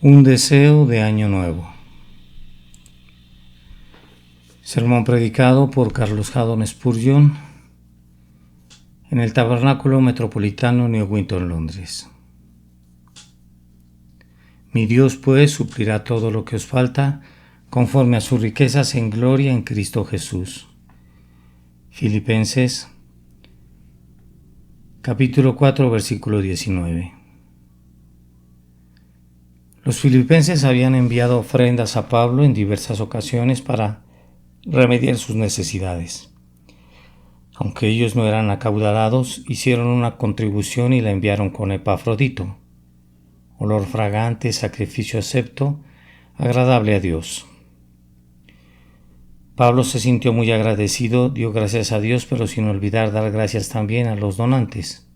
Un deseo de año nuevo. Sermón predicado por Carlos Haddon Spurgeon en el Tabernáculo Metropolitano New Winton, Londres. Mi Dios pues suplirá todo lo que os falta conforme a sus riquezas en gloria en Cristo Jesús. Filipenses capítulo 4 versículo 19. Los filipenses habían enviado ofrendas a Pablo en diversas ocasiones para remediar sus necesidades. Aunque ellos no eran acaudalados, hicieron una contribución y la enviaron con Epafrodito, olor fragante, sacrificio acepto, agradable a Dios. Pablo se sintió muy agradecido, dio gracias a Dios, pero sin olvidar dar gracias también a los donantes.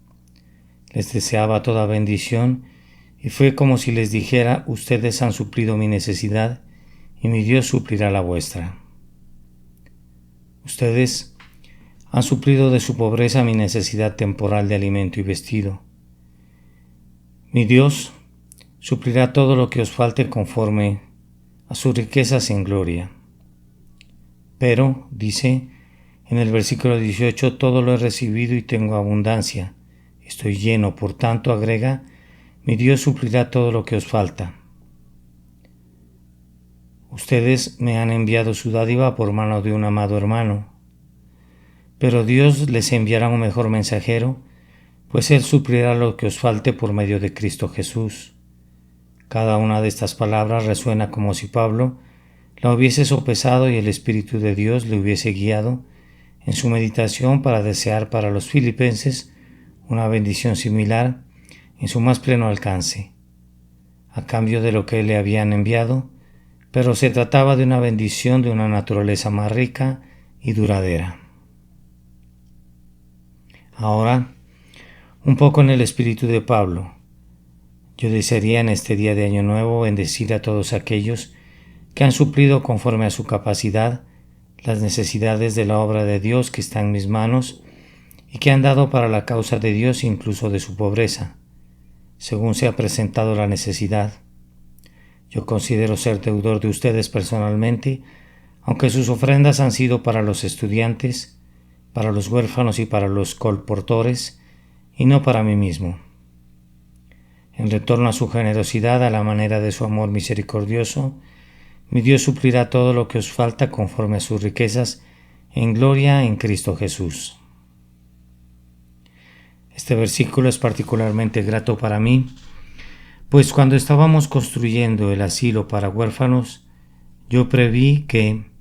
Les deseaba toda bendición y fue como si les dijera: ustedes han suplido mi necesidad y mi Dios suplirá la vuestra. Ustedes han suplido de su pobreza mi necesidad temporal de alimento y vestido. Mi Dios suplirá todo lo que os falte conforme a sus riquezas en gloria. Pero, dice en el versículo 18, todo lo he recibido y tengo abundancia. Estoy lleno, por tanto, agrega, mi Dios suplirá todo lo que os falta. Ustedes me han enviado su dádiva por mano de un amado hermano. Pero Dios les enviará un mejor mensajero, pues Él suplirá lo que os falte por medio de Cristo Jesús. Cada una de estas palabras resuena como si Pablo la hubiese sopesado y el Espíritu de Dios le hubiese guiado en su meditación para desear para los filipenses una bendición similar en su más pleno alcance, a cambio de lo que le habían enviado, pero se trataba de una bendición de una naturaleza más rica y duradera. Ahora, un poco en el espíritu de Pablo, yo desearía en este día de Año Nuevo bendecir a todos aquellos que han suplido conforme a su capacidad las necesidades de la obra de Dios que está en mis manos y que han dado para la causa de Dios incluso de su pobreza, según se ha presentado la necesidad. Yo considero ser deudor de ustedes personalmente, aunque sus ofrendas han sido para los estudiantes, para los huérfanos y para los colportores, y no para mí mismo. En retorno a su generosidad, a la manera de su amor misericordioso, mi Dios suplirá todo lo que os falta conforme a sus riquezas en gloria en Cristo Jesús. Este versículo es particularmente grato para mí, pues cuando estábamos construyendo el asilo para huérfanos, yo preví que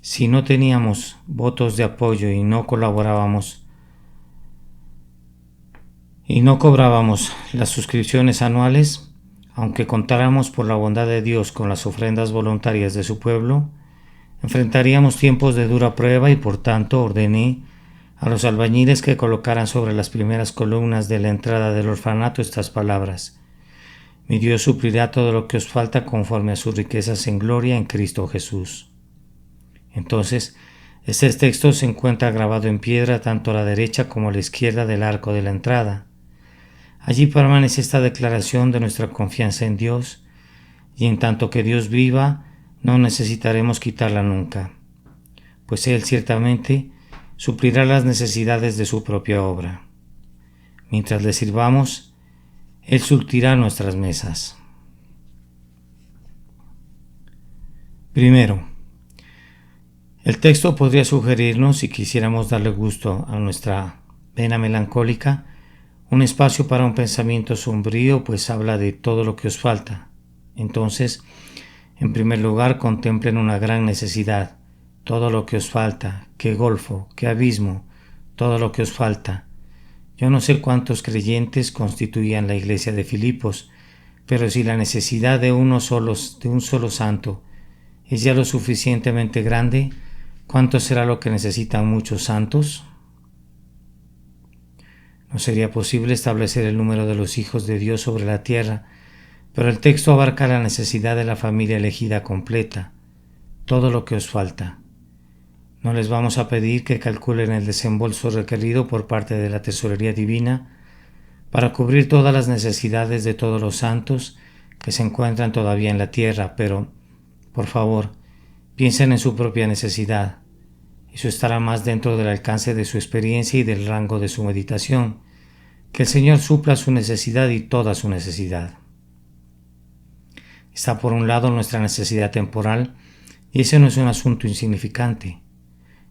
si no teníamos votos de apoyo y no colaborábamos y no cobrábamos las suscripciones anuales, aunque contáramos por la bondad de Dios con las ofrendas voluntarias de su pueblo, enfrentaríamos tiempos de dura prueba y por tanto ordené a los albañiles que colocaran sobre las primeras columnas de la entrada del orfanato estas palabras: mi Dios suplirá todo lo que os falta conforme a sus riquezas en gloria en Cristo Jesús. Entonces, este texto se encuentra grabado en piedra tanto a la derecha como a la izquierda del arco de la entrada. Allí permanece esta declaración de nuestra confianza en Dios, y en tanto que Dios viva, no necesitaremos quitarla nunca, pues Él ciertamente suplirá las necesidades de su propia obra. Mientras le sirvamos, Él surtirá nuestras mesas. Primero, el texto podría sugerirnos, si quisiéramos darle gusto a nuestra vena melancólica, un espacio para un pensamiento sombrío, pues habla de todo lo que os falta. Entonces, en primer lugar, contemplen una gran necesidad, todo lo que os falta, qué golfo, qué abismo, todo lo que os falta. Yo no sé cuántos creyentes constituían la iglesia de Filipos, pero si la necesidad de un solo santo es ya lo suficientemente grande, ¿cuánto será lo que necesitan muchos santos? No sería posible establecer el número de los hijos de Dios sobre la tierra, pero el texto abarca la necesidad de la familia elegida completa, todo lo que os falta. No les vamos a pedir que calculen el desembolso requerido por parte de la tesorería divina para cubrir todas las necesidades de todos los santos que se encuentran todavía en la tierra, pero, por favor, piensen en su propia necesidad. Eso estará más dentro del alcance de su experiencia y del rango de su meditación. Que el Señor supla su necesidad y toda su necesidad. Está por un lado nuestra necesidad temporal, y ese no es un asunto insignificante.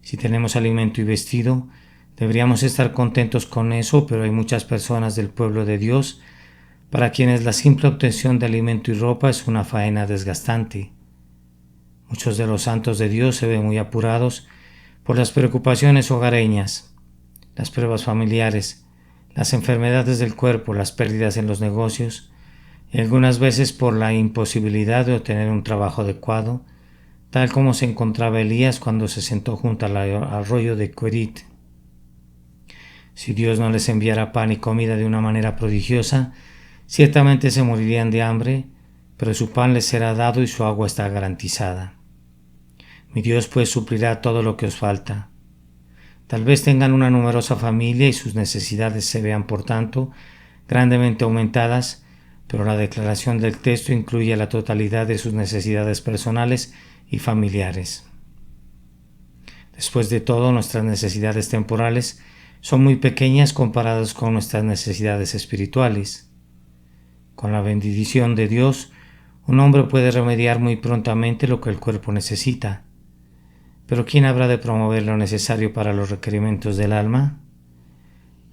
Si tenemos alimento y vestido, deberíamos estar contentos con eso, pero hay muchas personas del pueblo de Dios para quienes la simple obtención de alimento y ropa es una faena desgastante. Muchos de los santos de Dios se ven muy apurados por las preocupaciones hogareñas, las pruebas familiares, las enfermedades del cuerpo, las pérdidas en los negocios, y algunas veces por la imposibilidad de obtener un trabajo adecuado, tal como se encontraba Elías cuando se sentó junto al arroyo de Querit. Si Dios no les enviara pan y comida de una manera prodigiosa, ciertamente se morirían de hambre, pero su pan les será dado y su agua está garantizada. Mi Dios pues suplirá todo lo que os falta. Tal vez tengan una numerosa familia y sus necesidades se vean, por tanto, grandemente aumentadas, pero la declaración del texto incluye la totalidad de sus necesidades personales y familiares. Después de todo, nuestras necesidades temporales son muy pequeñas comparadas con nuestras necesidades espirituales. Con la bendición de Dios, un hombre puede remediar muy prontamente lo que el cuerpo necesita. Pero ¿quién habrá de promover lo necesario para los requerimientos del alma?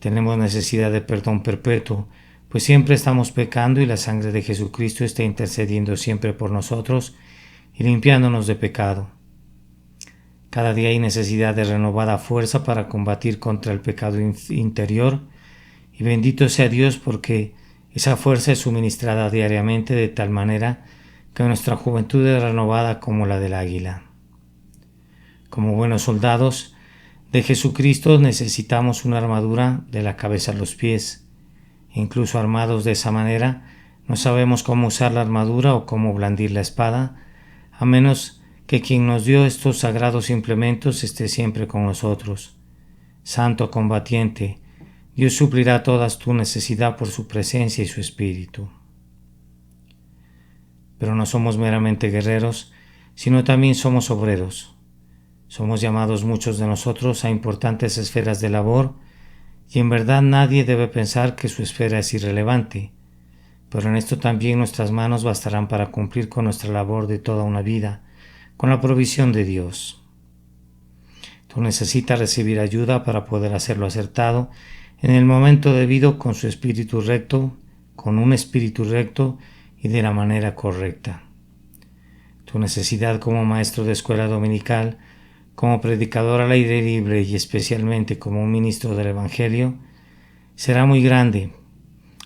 Tenemos necesidad de perdón perpetuo, pues siempre estamos pecando y la sangre de Jesucristo está intercediendo siempre por nosotros y limpiándonos de pecado. Cada día hay necesidad de renovada fuerza para combatir contra el pecado interior, y bendito sea Dios porque esa fuerza es suministrada diariamente de tal manera que nuestra juventud es renovada como la del águila. Como buenos soldados de Jesucristo necesitamos una armadura de la cabeza a los pies. Incluso armados de esa manera, no sabemos cómo usar la armadura o cómo blandir la espada, a menos que quien nos dio estos sagrados implementos esté siempre con nosotros. Santo combatiente, Dios suplirá toda tu necesidad por su presencia y su espíritu. Pero no somos meramente guerreros, sino también somos obreros. Somos llamados muchos de nosotros a importantes esferas de labor, y en verdad nadie debe pensar que su esfera es irrelevante, pero en esto también nuestras manos bastarán para cumplir con nuestra labor de toda una vida, con la provisión de Dios. Tú necesitas recibir ayuda para poder hacerlo acertado en el momento debido con un espíritu recto y de la manera correcta. Tu necesidad como maestro de escuela dominical, como predicador al aire libre y especialmente como un ministro del Evangelio, será muy grande,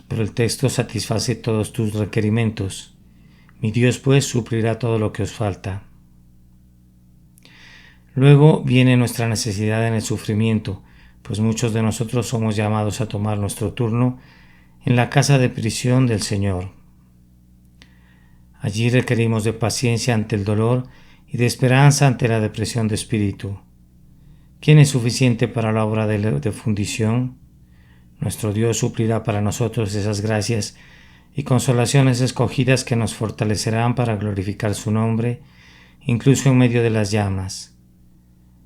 pero el texto satisface todos tus requerimientos. Mi Dios pues suplirá todo lo que os falta. Luego viene nuestra necesidad en el sufrimiento, pues muchos de nosotros somos llamados a tomar nuestro turno en la casa de prisión del Señor. Allí requerimos de paciencia ante el dolor y de esperanza ante la depresión de espíritu. ¿Quién es suficiente para la obra de fundición? Nuestro Dios suplirá para nosotros esas gracias y consolaciones escogidas que nos fortalecerán para glorificar su nombre, incluso en medio de las llamas.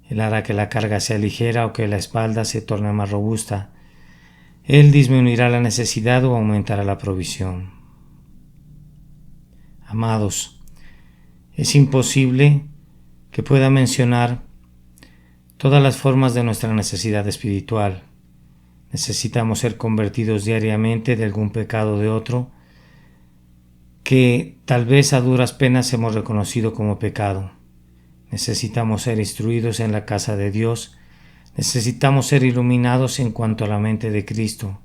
Él hará que la carga sea ligera o que la espalda se torne más robusta. Él disminuirá la necesidad o aumentará la provisión. Amados, es imposible que pueda mencionar todas las formas de nuestra necesidad espiritual. Necesitamos ser convertidos diariamente de algún pecado o de otro que tal vez a duras penas hemos reconocido como pecado. Necesitamos ser instruidos en la casa de Dios. Necesitamos ser iluminados en cuanto a la mente de Cristo.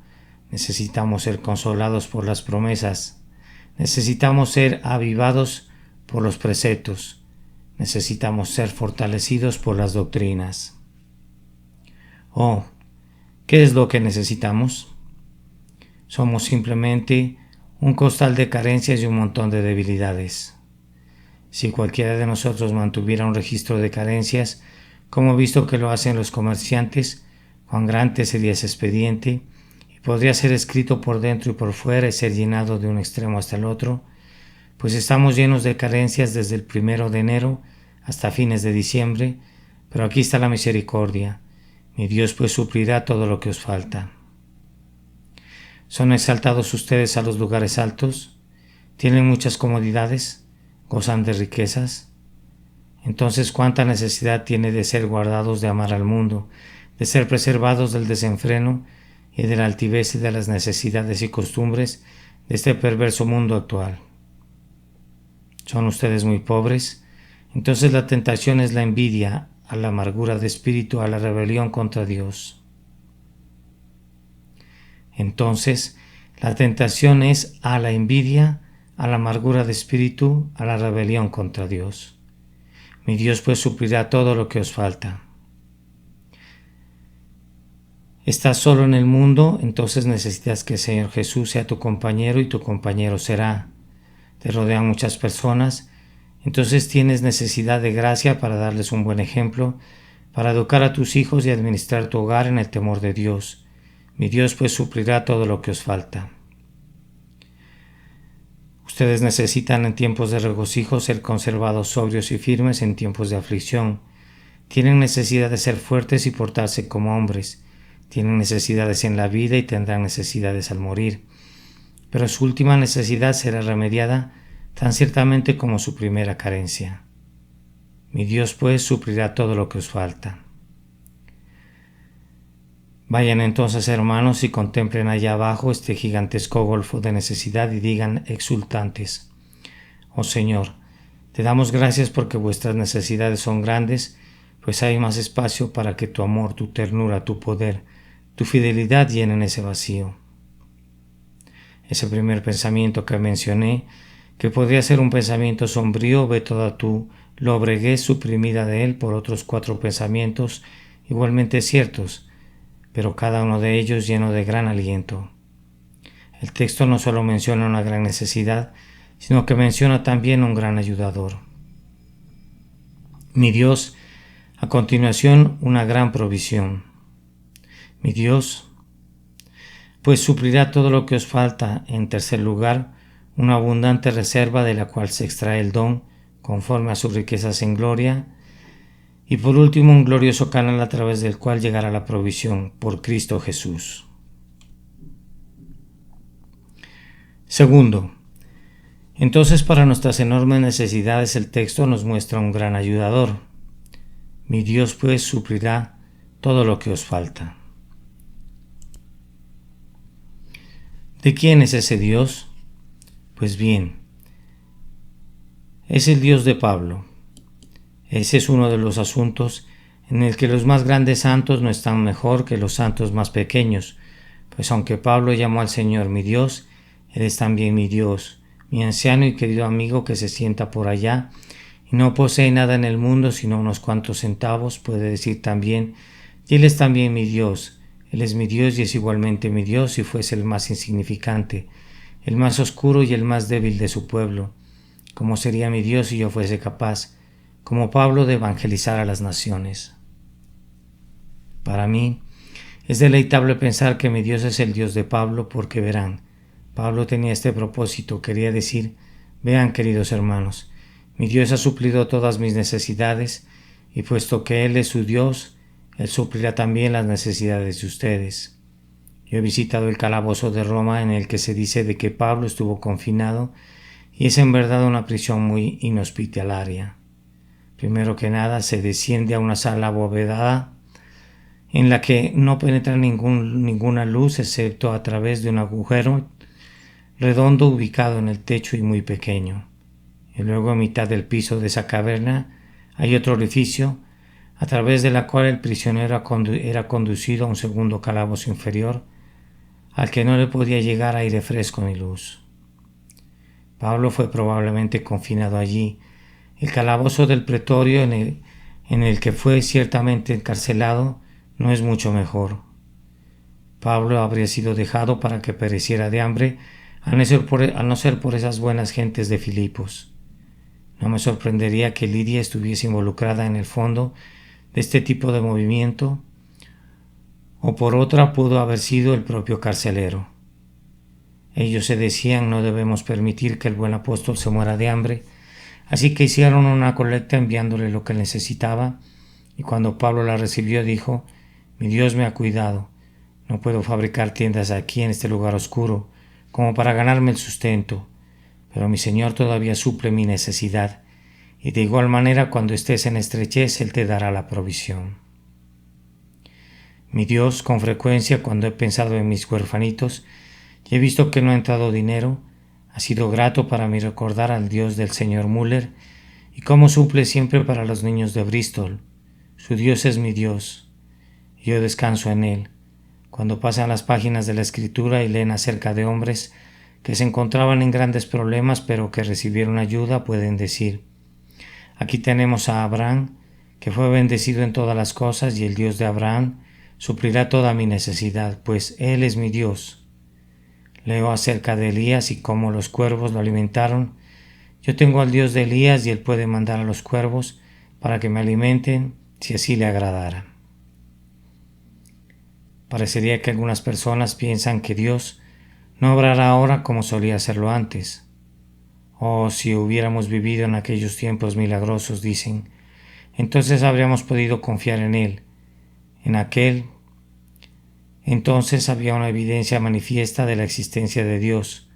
Necesitamos ser consolados por las promesas. Necesitamos ser avivados por los preceptos. Necesitamos ser fortalecidos por las doctrinas. Oh, ¿qué es lo que necesitamos? Somos simplemente un costal de carencias y un montón de debilidades. Si cualquiera de nosotros mantuviera un registro de carencias, como he visto que lo hacen los comerciantes, cuán grande sería ese expediente, y podría ser escrito por dentro y por fuera y ser llenado de un extremo hasta el otro, pues estamos llenos de carencias desde el 1 de enero hasta fines de diciembre, pero aquí está la misericordia. Mi Dios pues suplirá todo lo que os falta. ¿Son exaltados ustedes a los lugares altos? ¿Tienen muchas comodidades? ¿Gozan de riquezas? Entonces, ¿cuánta necesidad tiene de ser guardados de amar al mundo, de ser preservados del desenfreno y de la altivez y de las necesidades y costumbres de este perverso mundo actual? ¿Son ustedes muy pobres? Entonces la tentación es la envidia, a la amargura de espíritu, a la rebelión contra Dios. Entonces, la tentación es a la envidia, a la amargura de espíritu, a la rebelión contra Dios. Mi Dios pues suplirá todo lo que os falta. Estás solo en el mundo, entonces necesitas que el Señor Jesús sea tu compañero y tu compañero será. Te rodean muchas personas, entonces tienes necesidad de gracia para darles un buen ejemplo, para educar a tus hijos y administrar tu hogar en el temor de Dios. Mi Dios pues suplirá todo lo que os falta. Ustedes necesitan en tiempos de regocijo ser conservados sobrios y firmes en tiempos de aflicción. Tienen necesidad de ser fuertes y portarse como hombres. Tienen necesidades en la vida y tendrán necesidades al morir. Pero su última necesidad será remediada tan ciertamente como su primera carencia. Mi Dios pues suplirá todo lo que os falta. Vayan entonces, hermanos, y contemplen allá abajo este gigantesco golfo de necesidad y digan exultantes: Oh Señor, te damos gracias porque vuestras necesidades son grandes, pues hay más espacio para que tu amor, tu ternura, tu poder, tu fidelidad llenen ese vacío. Ese primer pensamiento que mencioné, que podría ser un pensamiento sombrío, ve toda tu lobreguez suprimida de él por otros 4 pensamientos igualmente ciertos, pero cada uno de ellos lleno de gran aliento. El texto no solo menciona una gran necesidad, sino que menciona también un gran ayudador. Mi Dios, a continuación, una gran provisión. Mi Dios, pues suplirá todo lo que os falta. En tercer lugar, una abundante reserva de la cual se extrae el don, conforme a sus riquezas en gloria. Y por último, un glorioso canal a través del cual llegará la provisión, por Cristo Jesús. Segundo, entonces para nuestras enormes necesidades el texto nos muestra un gran ayudador. Mi Dios pues suplirá todo lo que os falta. ¿De quién es ese Dios? Pues bien, es el Dios de Pablo. Ese es uno de los asuntos en el que los más grandes santos no están mejor que los santos más pequeños, pues aunque Pablo llamó al Señor mi Dios, Él es también mi Dios, mi anciano y querido amigo que se sienta por allá y no posee nada en el mundo sino unos cuantos centavos, puede decir también, y Él es también mi Dios. Él es mi Dios y es igualmente mi Dios si fuese el más insignificante, el más oscuro y el más débil de su pueblo. ¿Cómo sería mi Dios si yo fuese capaz, como Pablo, de evangelizar a las naciones? Para mí, es deleitable pensar que mi Dios es el Dios de Pablo, porque verán, Pablo tenía este propósito, quería decir: vean, queridos hermanos, mi Dios ha suplido todas mis necesidades, y puesto que Él es su Dios, Él suplirá también las necesidades de ustedes. Yo he visitado el calabozo de Roma en el que se dice de que Pablo estuvo confinado, y es en verdad una prisión muy inhospitalaria. Primero que nada, se desciende a una sala abovedada en la que no penetra ninguna luz excepto a través de un agujero redondo ubicado en el techo y muy pequeño. Y luego, a mitad del piso de esa caverna, hay otro orificio a través de la cual el prisionero era conducido a un segundo calabozo inferior al que no le podía llegar aire fresco ni luz. Pablo fue probablemente confinado allí. El calabozo del pretorio en el que fue ciertamente encarcelado no es mucho mejor. Pablo habría sido dejado para que pereciera de hambre, a no ser por esas buenas gentes de Filipos. No me sorprendería que Lidia estuviese involucrada en el fondo de este tipo de movimiento, o por otra pudo haber sido el propio carcelero. Ellos se decían: no debemos permitir que el buen apóstol se muera de hambre, así que hicieron una colecta enviándole lo que necesitaba, y cuando Pablo la recibió dijo: mi Dios me ha cuidado, no puedo fabricar tiendas aquí en este lugar oscuro, como para ganarme el sustento, pero mi Señor todavía suple mi necesidad, y de igual manera cuando estés en estrechez Él te dará la provisión. Mi Dios, con frecuencia cuando he pensado en mis huerfanitos y he visto que no ha entrado dinero, ha sido grato para mí recordar al Dios del Señor Müller y cómo suple siempre para los niños de Bristol. Su Dios es mi Dios, y yo descanso en Él. Cuando pasan las páginas de la Escritura y leen acerca de hombres que se encontraban en grandes problemas pero que recibieron ayuda, pueden decir: aquí tenemos a Abraham, que fue bendecido en todas las cosas, y el Dios de Abraham suplirá toda mi necesidad, pues Él es mi Dios. Leo acerca de Elías y cómo los cuervos lo alimentaron. Yo tengo al Dios de Elías y Él puede mandar a los cuervos para que me alimenten si así le agradara. Parecería que algunas personas piensan que Dios no obrará ahora como solía hacerlo antes. Oh, si hubiéramos vivido en aquellos tiempos milagrosos, dicen, entonces habríamos podido confiar en Él. En aquel entonces había una evidencia manifiesta de la existencia de Dios,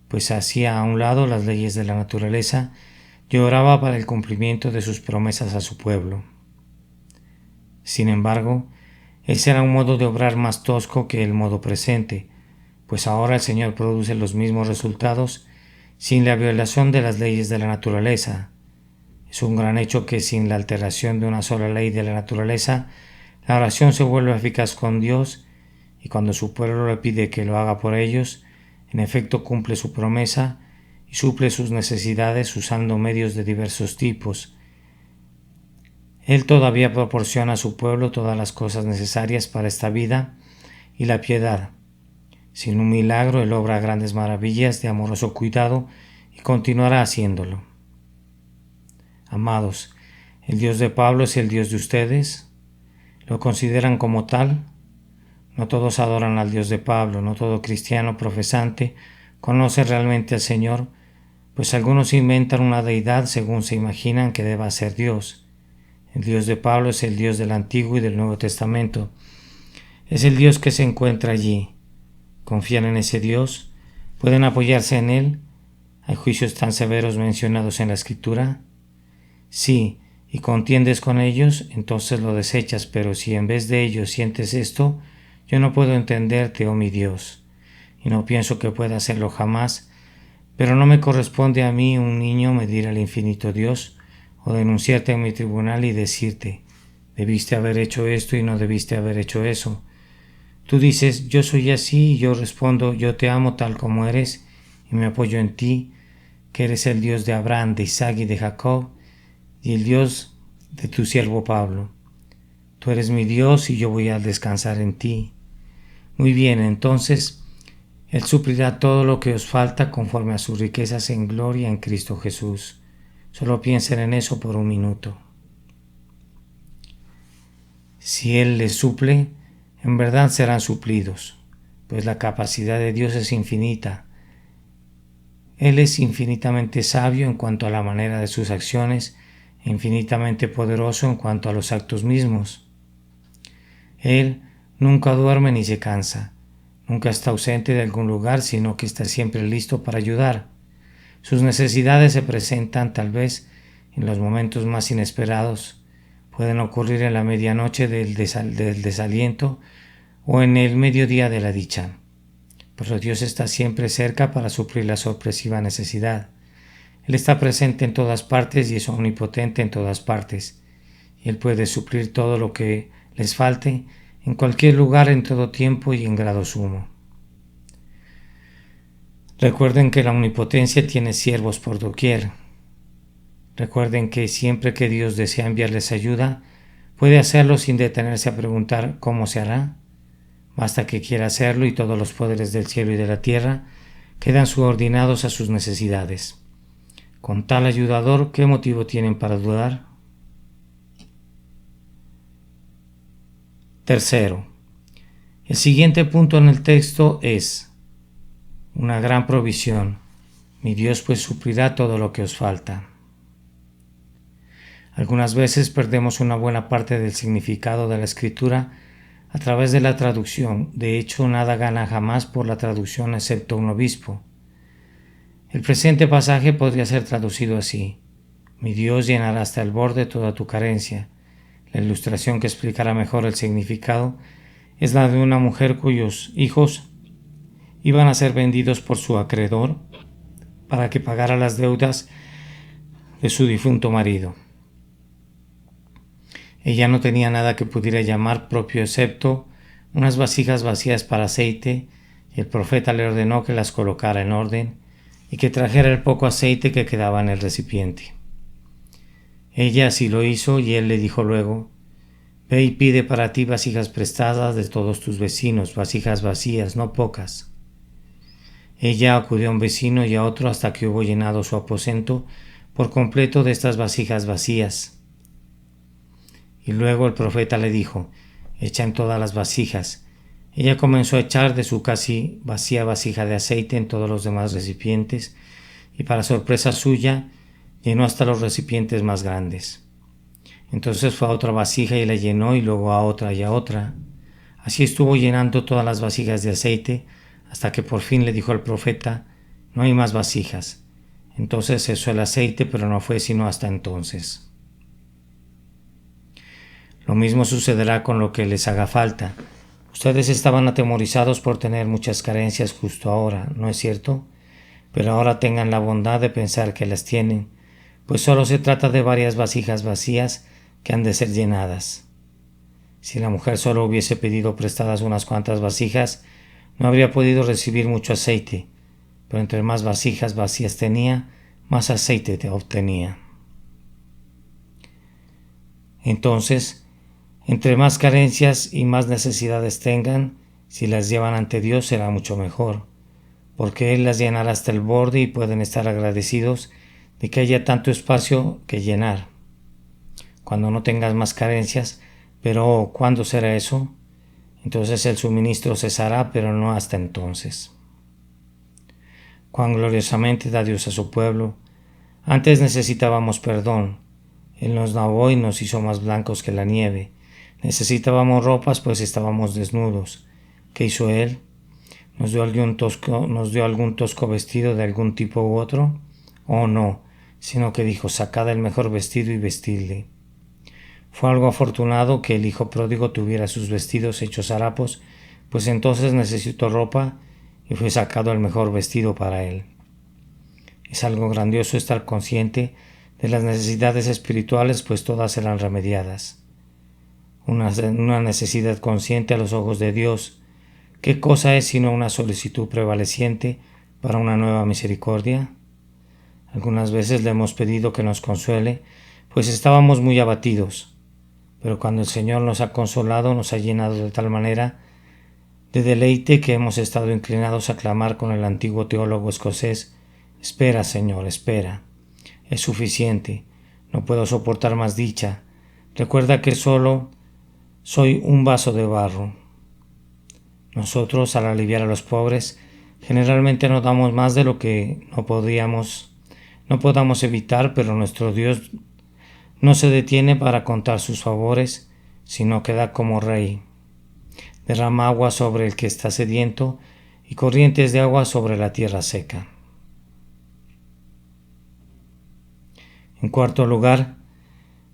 pues hacía a un lado las leyes de la naturaleza y oraba para el cumplimiento de sus promesas a su pueblo. Sin embargo, ese era un modo de obrar más tosco que el modo presente, pues ahora el Señor produce los mismos resultados sin la violación de las leyes de la naturaleza. Es un gran hecho que sin la alteración de una sola ley de la naturaleza, la oración se vuelve eficaz con Dios, y cuando su pueblo le pide que lo haga por ellos, en efecto cumple su promesa y suple sus necesidades usando medios de diversos tipos. Él todavía proporciona a su pueblo todas las cosas necesarias para esta vida y la piedad. Sin un milagro, Él obra grandes maravillas de amoroso cuidado y continuará haciéndolo. Amados, ¿el Dios de Pablo es el Dios de ustedes? ¿Lo consideran como tal? No todos adoran al Dios de Pablo, no todo cristiano profesante conoce realmente al Señor, pues algunos inventan una deidad según se imaginan que deba ser Dios. El Dios de Pablo es el Dios del Antiguo y del Nuevo Testamento. Es el Dios que se encuentra allí. ¿Confían en ese Dios? ¿Pueden apoyarse en Él? ¿Hay juicios tan severos mencionados en la Escritura? Sí, y contiendes con ellos, entonces lo desechas, pero si en vez de ellos sientes esto, yo no puedo entenderte, oh mi Dios, y no pienso que pueda hacerlo jamás, pero no me corresponde a mí, un niño, medir al infinito Dios, o denunciarte en mi tribunal y decirte, debiste haber hecho esto y no debiste haber hecho eso. Tú dices, yo soy así, y yo respondo, yo te amo tal como eres, y me apoyo en ti, que eres el Dios de Abraham, de Isaac y de Jacob, y el Dios de tu siervo Pablo. Tú eres mi Dios y yo voy a descansar en ti. Muy bien, entonces Él suplirá todo lo que os falta conforme a sus riquezas en gloria en Cristo Jesús. Solo piensen en eso por un minuto. Si Él les suple, en verdad serán suplidos, pues la capacidad de Dios es infinita. Él es infinitamente sabio en cuanto a la manera de sus acciones, e infinitamente poderoso en cuanto a los actos mismos. Él nunca duerme ni se cansa, nunca está ausente de algún lugar, sino que está siempre listo para ayudar. Sus necesidades se presentan tal vez en los momentos más inesperados. Pueden ocurrir en la medianoche del desaliento o en el mediodía de la dicha. Pero Dios está siempre cerca para suplir la sorpresiva necesidad. Él está presente en todas partes y es omnipotente en todas partes. Y Él puede suplir todo lo que les falte en cualquier lugar, en todo tiempo y en grado sumo. Recuerden que la omnipotencia tiene siervos por doquier. Recuerden que siempre que Dios desea enviarles ayuda, puede hacerlo sin detenerse a preguntar cómo se hará. Basta que quiera hacerlo y todos los poderes del cielo y de la tierra quedan subordinados a sus necesidades. Con tal ayudador, ¿qué motivo tienen para dudar? Tercero, el siguiente punto en el texto es: una gran provisión. Mi Dios pues suplirá todo lo que os falta. Algunas veces perdemos una buena parte del significado de la Escritura a través de la traducción. De hecho, nada gana jamás por la traducción excepto un obispo. El presente pasaje podría ser traducido así: mi Dios llenará hasta el borde toda tu carencia. La ilustración que explicará mejor el significado es la de una mujer cuyos hijos iban a ser vendidos por su acreedor para que pagara las deudas de su difunto marido. Ella no tenía nada que pudiera llamar propio excepto unas vasijas vacías para aceite, y el profeta le ordenó que las colocara en orden y que trajera el poco aceite que quedaba en el recipiente. Ella así lo hizo, y él le dijo luego: ve y pide para ti vasijas prestadas de todos tus vecinos, vasijas vacías, no pocas. Ella acudió a un vecino y a otro hasta que hubo llenado su aposento por completo de estas vasijas vacías. Y luego el profeta le dijo: echa en todas las vasijas. Ella comenzó a echar de su casi vacía vasija de aceite en todos los demás recipientes, y para sorpresa suya llenó hasta los recipientes más grandes. Entonces fue a otra vasija y la llenó, y luego a otra y a otra. Así estuvo llenando todas las vasijas de aceite, hasta que por fin le dijo al profeta: no hay más vasijas. Entonces cesó el aceite, pero no fue sino hasta entonces. Lo mismo sucederá con lo que les haga falta. Ustedes estaban atemorizados por tener muchas carencias justo ahora, ¿no es cierto? Pero ahora tengan la bondad de pensar que las tienen, pues solo se trata de varias vasijas vacías que han de ser llenadas. Si la mujer solo hubiese pedido prestadas unas cuantas vasijas, no habría podido recibir mucho aceite, pero entre más vasijas vacías tenía, más aceite obtenía. Entonces, entre más carencias y más necesidades tengan, si las llevan ante Dios será mucho mejor, porque Él las llenará hasta el borde y pueden estar agradecidos de que haya tanto espacio que llenar. Cuando no tengas más carencias, pero ¿cuándo será eso? Entonces el suministro cesará, pero no hasta entonces. Cuán gloriosamente da Dios a su pueblo. Antes necesitábamos perdón. Él nos lavó y nos hizo más blancos que la nieve. Necesitábamos ropas, pues estábamos desnudos. ¿Qué hizo Él? ¿Nos dio algún tosco vestido de algún tipo u otro? Oh, no, sino que dijo: sacad el mejor vestido y vestidle. Fue algo afortunado que el hijo pródigo tuviera sus vestidos hechos harapos, pues entonces necesitó ropa y fue sacado el mejor vestido para él. Es algo grandioso estar consciente de las necesidades espirituales, pues todas serán remediadas. Una necesidad consciente a los ojos de Dios. ¿Qué cosa es sino una solicitud prevaleciente para una nueva misericordia? Algunas veces le hemos pedido que nos consuele, pues estábamos muy abatidos, pero cuando el Señor nos ha consolado, nos ha llenado de tal manera de deleite que hemos estado inclinados a clamar con el antiguo teólogo escocés: espera, Señor, espera. Es suficiente, no puedo soportar más dicha. Recuerda que solo soy un vaso de barro. Nosotros, al aliviar a los pobres, generalmente no damos más de lo que no podamos evitar, pero nuestro Dios no se detiene para contar sus favores, sino que da como Rey. Derrama agua sobre el que está sediento y corrientes de agua sobre la tierra seca. En cuarto lugar,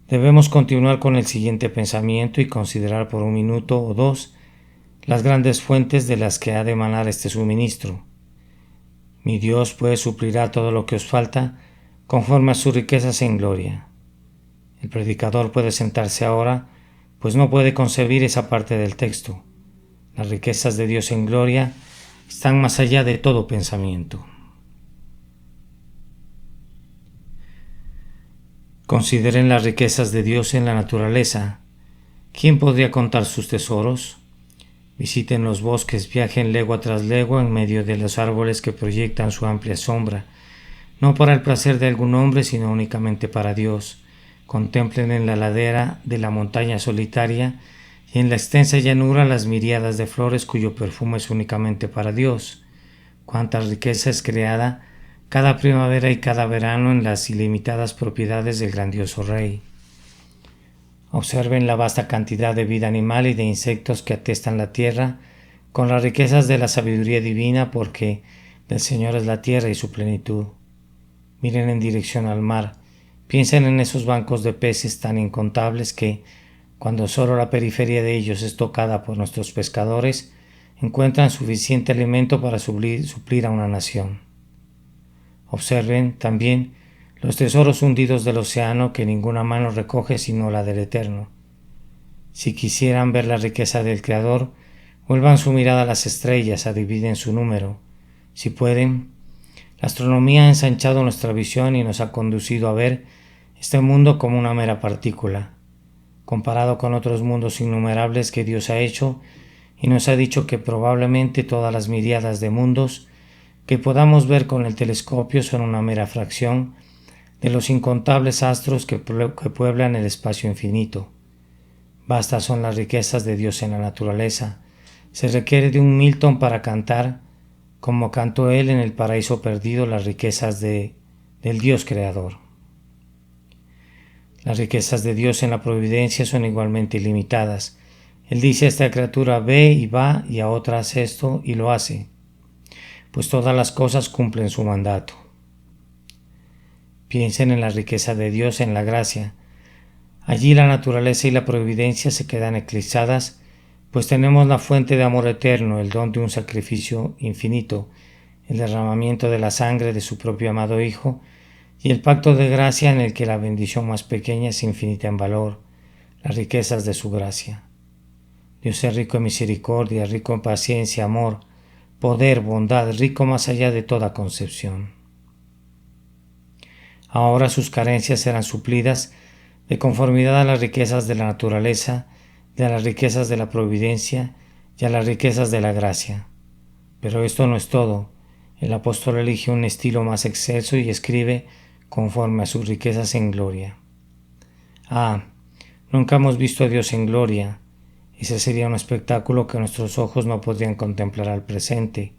debemos continuar con el siguiente pensamiento y considerar por un minuto o dos las grandes fuentes de las que ha de emanar este suministro. Mi Dios pues suplirá todo lo que os falta conforme a sus riquezas en gloria. El predicador puede sentarse ahora, pues no puede concebir esa parte del texto. Las riquezas de Dios en gloria están más allá de todo pensamiento. Consideren las riquezas de Dios en la naturaleza. ¿Quién podría contar sus tesoros? Visiten los bosques, viajen legua tras legua en medio de los árboles que proyectan su amplia sombra, no para el placer de algún hombre, sino únicamente para Dios. Contemplen en la ladera de la montaña solitaria y en la extensa llanura las miríadas de flores cuyo perfume es únicamente para Dios. cuánta riqueza es creada cada primavera y cada verano en las ilimitadas propiedades del grandioso Rey. Observen la vasta cantidad de vida animal y de insectos que atestan la tierra con las riquezas de la sabiduría divina, porque del Señor es la tierra y su plenitud. Miren en dirección al mar, piensen en esos bancos de peces tan incontables que, cuando solo la periferia de ellos es tocada por nuestros pescadores, encuentran suficiente alimento para suplir a una nación. Observen también los tesoros hundidos del océano que ninguna mano recoge sino la del Eterno. Si quisieran ver la riqueza del Creador, vuelvan su mirada a las estrellas, adivinen su número. Si pueden, la astronomía ha ensanchado nuestra visión y nos ha conducido a ver este mundo como una mera partícula, comparado con otros mundos innumerables que Dios ha hecho, y nos ha dicho que probablemente todas las miriadas de mundos que podamos ver con el telescopio son una mera fracción de los incontables astros que pueblan el espacio infinito. Vastas son las riquezas de Dios en la naturaleza. Se requiere de un Milton para cantar, como cantó él en el paraíso perdido, las riquezas del Dios creador. Las riquezas de Dios en la providencia son igualmente ilimitadas. Él dice a esta criatura: ve y va, y a otra: haz esto, y lo hace, pues todas las cosas cumplen su mandato. Piensen en la riqueza de Dios en la gracia. Allí la naturaleza y la providencia se quedan eclipsadas, pues tenemos la fuente de amor eterno, el don de un sacrificio infinito, el derramamiento de la sangre de su propio amado Hijo, y el pacto de gracia en el que la bendición más pequeña es infinita en valor, las riquezas de su gracia. Dios es rico en misericordia, rico en paciencia, amor, poder, bondad, rico más allá de toda concepción. Ahora sus carencias serán suplidas de conformidad a las riquezas de la naturaleza, de las riquezas de la providencia y a las riquezas de la gracia. Pero esto no es todo. El apóstol elige un estilo más excelso y escribe conforme a sus riquezas en gloria. Nunca hemos visto a Dios en gloria. Ese sería un espectáculo que nuestros ojos no podrían contemplar al presente.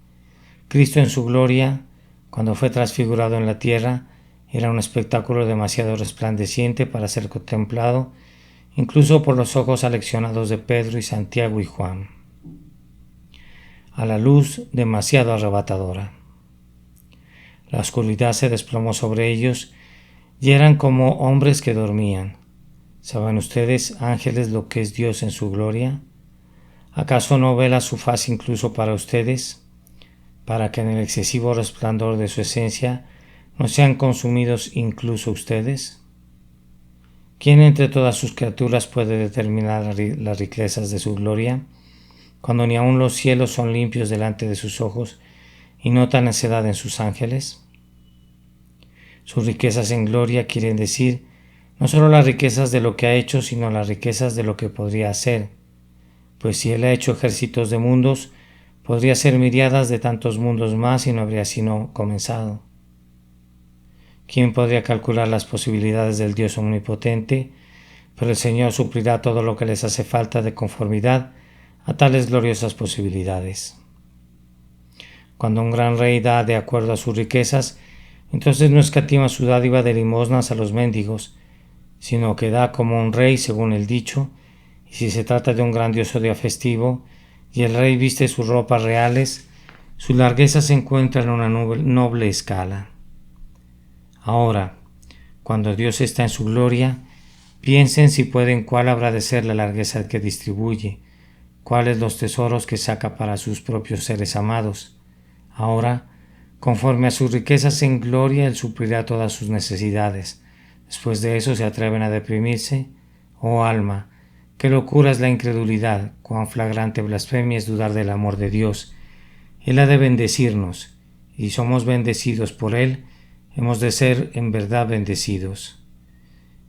Cristo en su gloria, cuando fue transfigurado en la tierra, era un espectáculo demasiado resplandeciente para ser contemplado, incluso por los ojos aleccionados de Pedro y Santiago y Juan. A la luz demasiado arrebatadora. La oscuridad se desplomó sobre ellos y eran como hombres que dormían. ¿Saben ustedes, ángeles, lo que es Dios en su gloria? ¿Acaso no vela su faz incluso para ustedes, para que en el excesivo resplandor de su esencia no sean consumidos incluso ustedes? ¿Quién entre todas sus criaturas puede determinar las riquezas de su gloria, cuando ni aun los cielos son limpios delante de sus ojos y notan necedad en sus ángeles? Sus riquezas en gloria quieren decir no solo las riquezas de lo que ha hecho, sino las riquezas de lo que podría hacer, pues si Él ha hecho ejércitos de mundos, podría ser miriadas de tantos mundos más y no habría sino comenzado. ¿Quién podría calcular las posibilidades del Dios omnipotente? Pero el Señor suplirá todo lo que les hace falta de conformidad a tales gloriosas posibilidades. Cuando un gran rey da de acuerdo a sus riquezas, entonces no escatima su dádiva de limosnas a los mendigos, sino que da como un rey según el dicho, y si se trata de un grandioso día festivo, y el rey viste sus ropas reales, su largueza se encuentra en una noble escala. Ahora, cuando Dios está en su gloria, piensen si pueden cuál habrá de ser la largueza que distribuye, cuáles los tesoros que saca para sus propios seres amados. Ahora, conforme a sus riquezas en gloria, Él suplirá todas sus necesidades. Después de eso se atreven a deprimirse. Oh alma, qué locura es la incredulidad, cuán flagrante blasfemia es dudar del amor de Dios. Él ha de bendecirnos, y somos bendecidos por Él, hemos de ser en verdad bendecidos.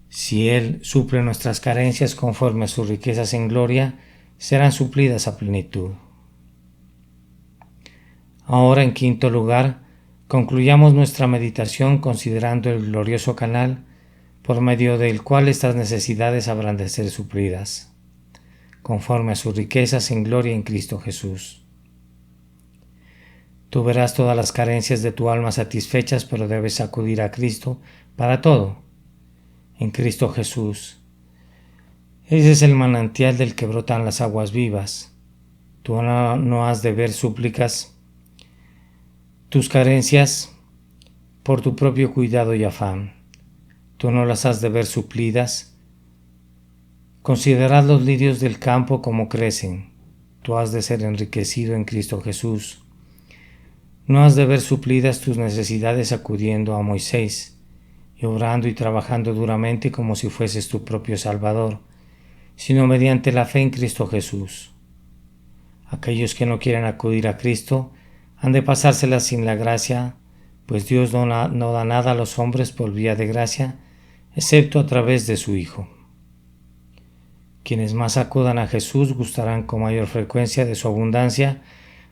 Si Él suple nuestras carencias conforme a sus riquezas en gloria, serán suplidas a plenitud. Ahora, en quinto lugar, concluyamos nuestra meditación considerando el glorioso canal por medio del cual estas necesidades habrán de ser suplidas, conforme a sus riquezas en gloria en Cristo Jesús. Tú verás todas las carencias de tu alma satisfechas, pero debes acudir a Cristo para todo. En Cristo Jesús. Ese es el manantial del que brotan las aguas vivas. Tú no has de ver súplicas, tus carencias, por tu propio cuidado y afán. Tú no las has de ver suplidas. Considerad los lirios del campo como crecen. Tú has de ser enriquecido en Cristo Jesús. No has de ver suplidas tus necesidades acudiendo a Moisés, y obrando y trabajando duramente como si fueses tu propio Salvador, sino mediante la fe en Cristo Jesús. Aquellos que no quieren acudir a Cristo han de pasárselas sin la gracia, pues Dios no da nada a los hombres por vía de gracia, excepto a través de su Hijo. Quienes más acudan a Jesús gustarán con mayor frecuencia de su abundancia,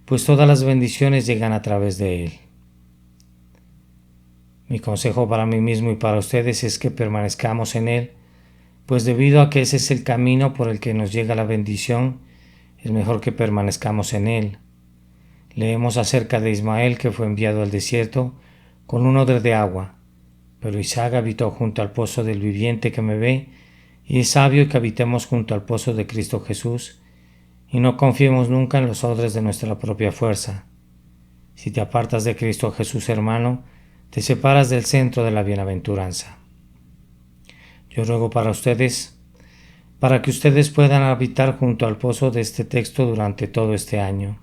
pues todas las bendiciones llegan a través de Él. Mi consejo para mí mismo y para ustedes es que permanezcamos en Él, pues debido a que ese es el camino por el que nos llega la bendición, es mejor que permanezcamos en Él. Leemos acerca de Ismael, que fue enviado al desierto con un odre de agua, pero Isaac habitó junto al pozo del viviente que me ve, y es sabio que habitemos junto al pozo de Cristo Jesús, y no confiemos nunca en los odres de nuestra propia fuerza. Si te apartas de Cristo Jesús, hermano, te separas del centro de la bienaventuranza. Yo ruego para ustedes, para que ustedes puedan habitar junto al pozo de este texto durante todo este año.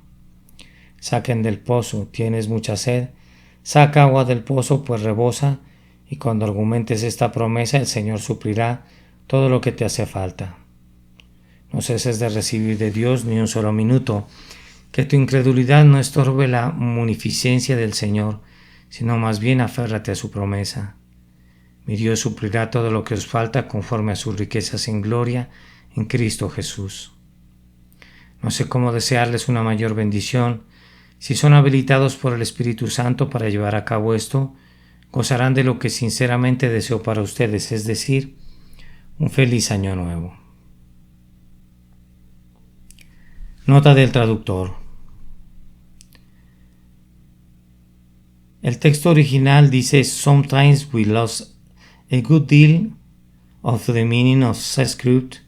Saquen del pozo, tienes mucha sed, saca agua del pozo, pues rebosa, y cuando argumentes esta promesa, el Señor suplirá todo lo que te hace falta. No ceses de recibir de Dios ni un solo minuto, que tu incredulidad no estorbe la munificencia del Señor, sino más bien aférrate a su promesa. Mi Dios suplirá todo lo que os falta conforme a sus riquezas en gloria en Cristo Jesús. No sé cómo desearles una mayor bendición. Si son habilitados por el Espíritu Santo para llevar a cabo esto, gozarán de lo que sinceramente deseo para ustedes, es decir, un feliz año nuevo. Nota del traductor. El texto original dice: Sometimes we lost a good deal of the meaning of script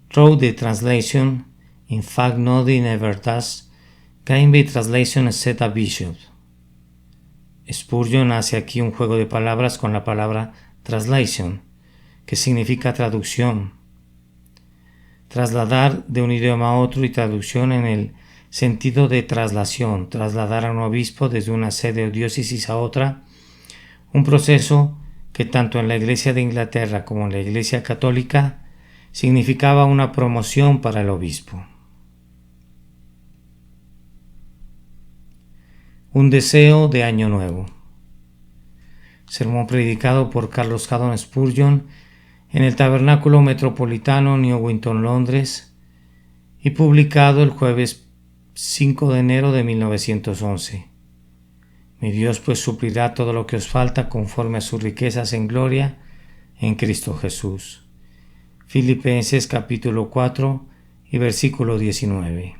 through the translation. In fact, nobody ever does gain by translation except a bishop. Spurgeon hace aquí un juego de palabras con la palabra translation, que significa traducción. Trasladar de un idioma a otro, y traducción en el sentido de traslación, trasladar a un obispo desde una sede o diócesis a otra, un proceso que tanto en la Iglesia de Inglaterra como en la Iglesia Católica significaba una promoción para el obispo. Un deseo de año nuevo. Sermón predicado por Carlos Haddon Spurgeon en el Tabernáculo Metropolitano, Newington, Londres, y publicado el jueves 5 de enero de 1911. Mi Dios pues suplirá todo lo que os falta conforme a sus riquezas en gloria en Cristo Jesús. Filipenses capítulo 4 y versículo 19.